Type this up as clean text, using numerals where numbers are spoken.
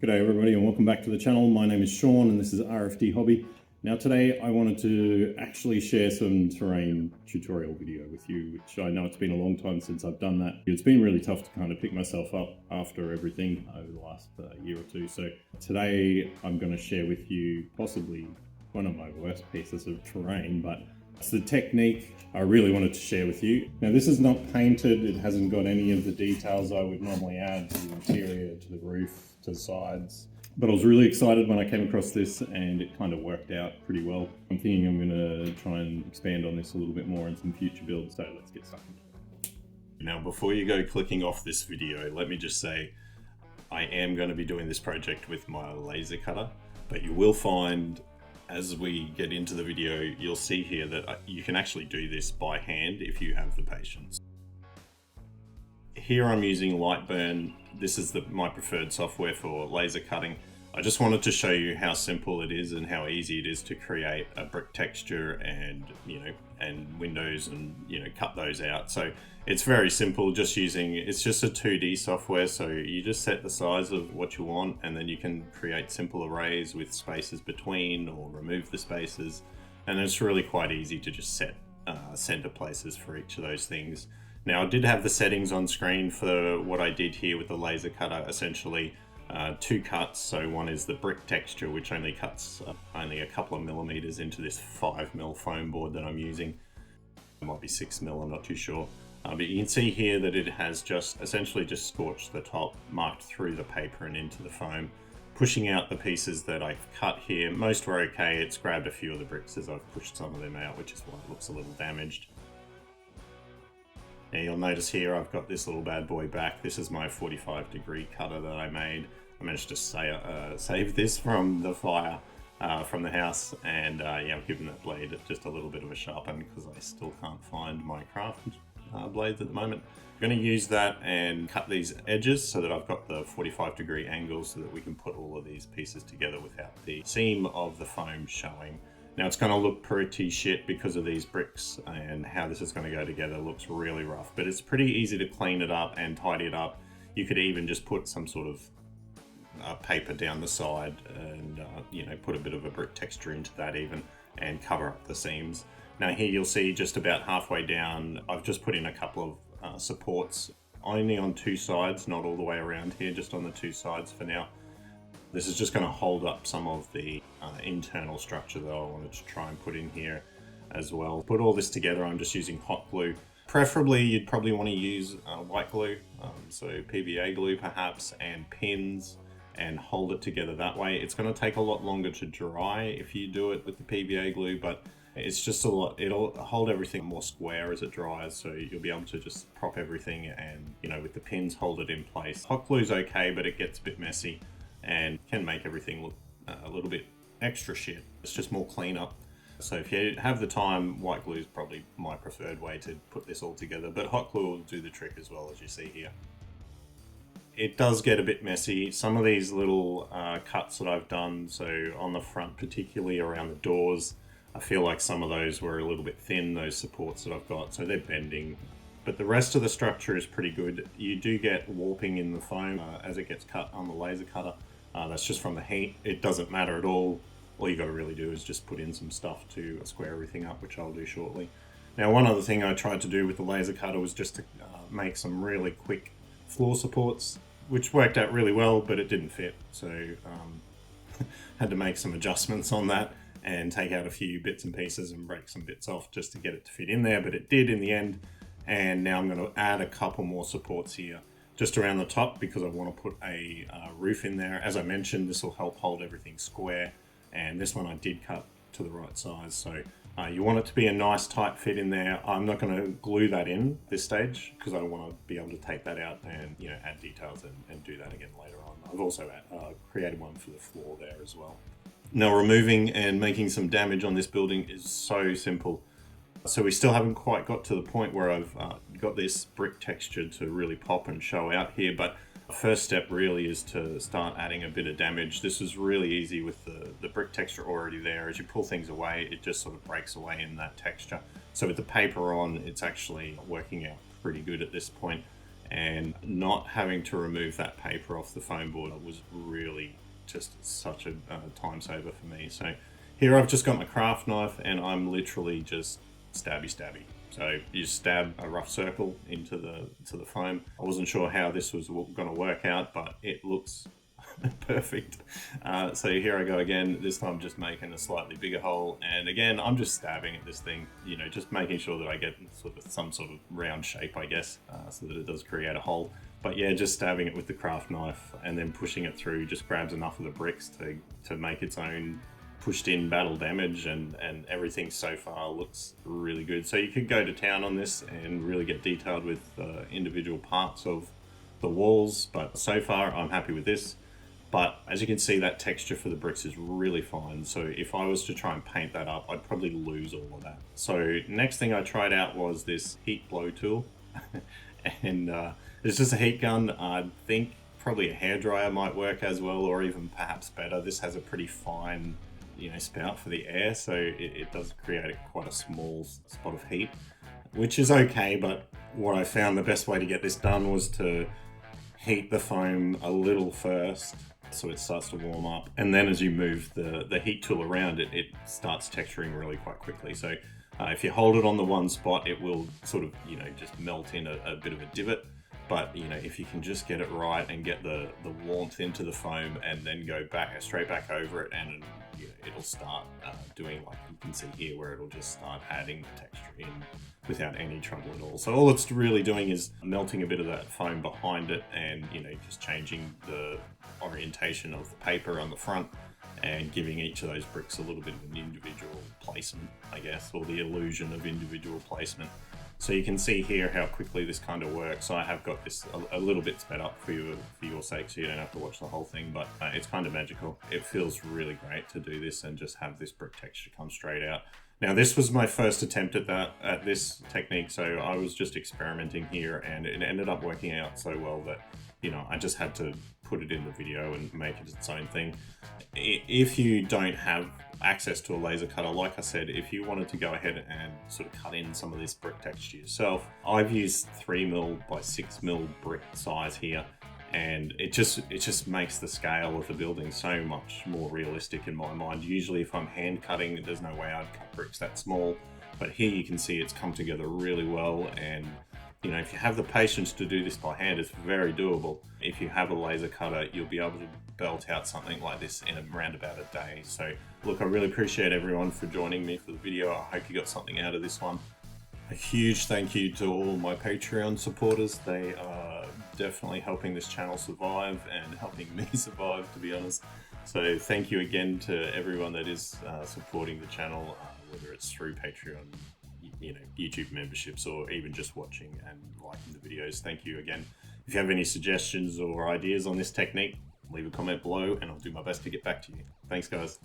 G'day everybody and welcome back to the channel. My name is Sean and this is RFD Hobby. Now today I wanted to actually share some terrain tutorial video with you, which I know it's been a long time since I've done that. It's been really tough to kind of pick myself up after everything over the last year or two. So today I'm going to share with you possibly one of my worst pieces of terrain, but it's the technique I really wanted to share with you. Now this is not painted, it hasn't got any of the details I would normally add to the interior, to the roof, to the sides. But I was really excited when I came across this and it kind of worked out pretty well. I'm thinking I'm going to try and expand on this a little bit more in some future builds, so let's get stuck into it. Now before you go clicking off this video, let me just say I am going to be doing this project with my laser cutter, but you will find as we get into the video, you'll see here that you can actually do this by hand if you have the patience. Here I'm using Lightburn. This is my preferred software for laser cutting. I just wanted to show you how simple it is and how easy it is to create a brick texture and windows and cut those out. So it's very simple, it's just a 2D software, so you just set the size of what you want and then you can create simple arrays with spaces between or remove the spaces, and it's really quite easy to just set center places for each of those things. Now I did have the settings on screen for what I did here with the laser cutter, essentially two cuts. So one is the brick texture, which only cuts only a couple of millimeters into this 5mm foam board that I'm using. It might be 6mm, I'm not too sure. But you can see here that it has essentially just scorched the top, marked through the paper and into the foam, pushing out the pieces that I've cut here. Most were okay. It's grabbed a few of the bricks as I've pushed some of them out, which is why it looks a little damaged. Now you'll notice here I've got this little bad boy back. This is my 45-degree cutter that I made. I managed to save this from the fire from the house, and yeah, I've given that blade just a little bit of a sharpen because I still can't find my craft blades at the moment. I'm going to use that and cut these edges so that I've got the 45-degree angle so that we can put all of these pieces together without the seam of the foam showing. Now it's going to look pretty shit because of these bricks, and how this is going to go together looks really rough, but it's pretty easy to clean it up and tidy it up. You could even just put some sort of paper down the side and put a bit of a brick texture into that even, and cover up the seams. Now here you'll see just about halfway down I've just put in a couple of supports, only on two sides, not all the way around here, just on the two sides for now. This is just going to hold up some of the internal structure that I wanted to try and put in here as well. Put all this together, I'm just using hot glue. Preferably you'd probably want to use white glue, so PVA glue perhaps, and pins, and hold it together that way. It's going to take a lot longer to dry if you do it with the PVA glue, but it's just it'll hold everything more square as it dries, so you'll be able to just prop everything and, with the pins hold it in place. Hot glue's okay, but it gets a bit messy and can make everything look a little bit extra shit. It's just more cleanup. So if you have the time, white glue is probably my preferred way to put this all together, but hot glue will do the trick as well, as you see here. It does get a bit messy. Some of these little cuts that I've done, so on the front, particularly around the doors, I feel like some of those were a little bit thin, those supports that I've got, so they're bending. But the rest of the structure is pretty good. You do get warping in the foam as it gets cut on the laser cutter. That's just from the heat. It doesn't matter at all. All you got to really do is just put in some stuff to square everything up, which I'll do shortly. Now, one other thing I tried to do with the laser cutter was just to make some really quick floor supports, which worked out really well, but it didn't fit. So had to make some adjustments on that and take out a few bits and pieces and break some bits off just to get it to fit in there, but it did in the end. And now I'm going to add a couple more supports here just around the top because I want to put a roof in there. As I mentioned, this will help hold everything square, and this one I did cut to the right size, so you want it to be a nice tight fit in there. I'm not going to glue that in this stage because I want to be able to take that out and add details and do that again later on. I've also created one for the floor there as well. Now, removing and making some damage on this building is so simple. So we still haven't quite got to the point where I've got this brick texture to really pop and show out here, but the first step really is to start adding a bit of damage. This is really easy with the brick texture already there. As you pull things away, it just sort of breaks away in that texture. So with the paper on, it's actually working out pretty good at this point. and not having to remove that paper off the foam board was really just such a time saver for me. So here I've just got my craft knife and I'm literally just stabby. So you stab a rough circle into the foam. I wasn't sure how this was going to work out, but it looks perfect. So here I go again, this time just making a slightly bigger hole, and again I'm just stabbing at this thing, you know, just making sure that I get some sort of round shape, I guess, so that it does create a hole. But yeah, just stabbing it with the craft knife and then pushing it through just grabs enough of the bricks to make its own pushed in battle damage, and everything so far looks really good. So you could go to town on this and really get detailed with individual parts of the walls, but so far I'm happy with this. But as you can see, that texture for the bricks is really fine. So if I was to try and paint that up, I'd probably lose all of that. So next thing I tried out was this heat blow tool. And it's just a heat gun. I think probably a hairdryer might work as well, or even perhaps better. This has a pretty fine, you know, spout for the air, so it does create quite a small spot of heat, which is okay. But what I found the best way to get this done was to heat the foam a little first, so it starts to warm up, and then as you move the heat tool around it, it starts texturing really quite quickly. So if you hold it on the one spot, it will sort of, you know, just melt in a bit of a divot. But you know, if you can just get it right and get the warmth into the foam and then go straight back over it, and you know, it'll start doing, like you can see here, where it'll just start adding the texture in without any trouble at all. So all it's really doing is melting a bit of that foam behind it, and you know, just changing the orientation of the paper on the front and giving each of those bricks a little bit of an individual placement, I guess, or the illusion of individual placement. So you can see here how quickly this kind of works. I have got this a little bit sped up for your sake, so you don't have to watch the whole thing, but it's kind of magical. It feels really great to do this and just have this brick texture come straight out. Now, this was my first attempt at this technique, so I was just experimenting here, and it ended up working out so well that, you know, I just had to put it in the video and make it its own thing. If you don't have access to a laser cutter, like I said, if you wanted to go ahead and sort of cut in some of this brick texture yourself, I've used 3mm by 6mm brick size here, and it just makes the scale of the building so much more realistic in my mind. Usually if I'm hand cutting, there's no way I'd cut bricks that small, but here you can see it's come together really well. And you know, if you have the patience to do this by hand, it's very doable. If you have a laser cutter, you'll be able to belt out something like this in around about a day. So look, I really appreciate everyone for joining me for the video. I hope you got something out of this one. A huge thank you to all my Patreon supporters. They are definitely helping this channel survive and helping me survive, to be honest. So thank you again to everyone that is supporting the channel, whether it's through Patreon, you know, YouTube memberships, or even just watching and liking the videos. Thank you again. If you have any suggestions or ideas on this technique, leave a comment below and I'll do my best to get back to you. Thanks, guys.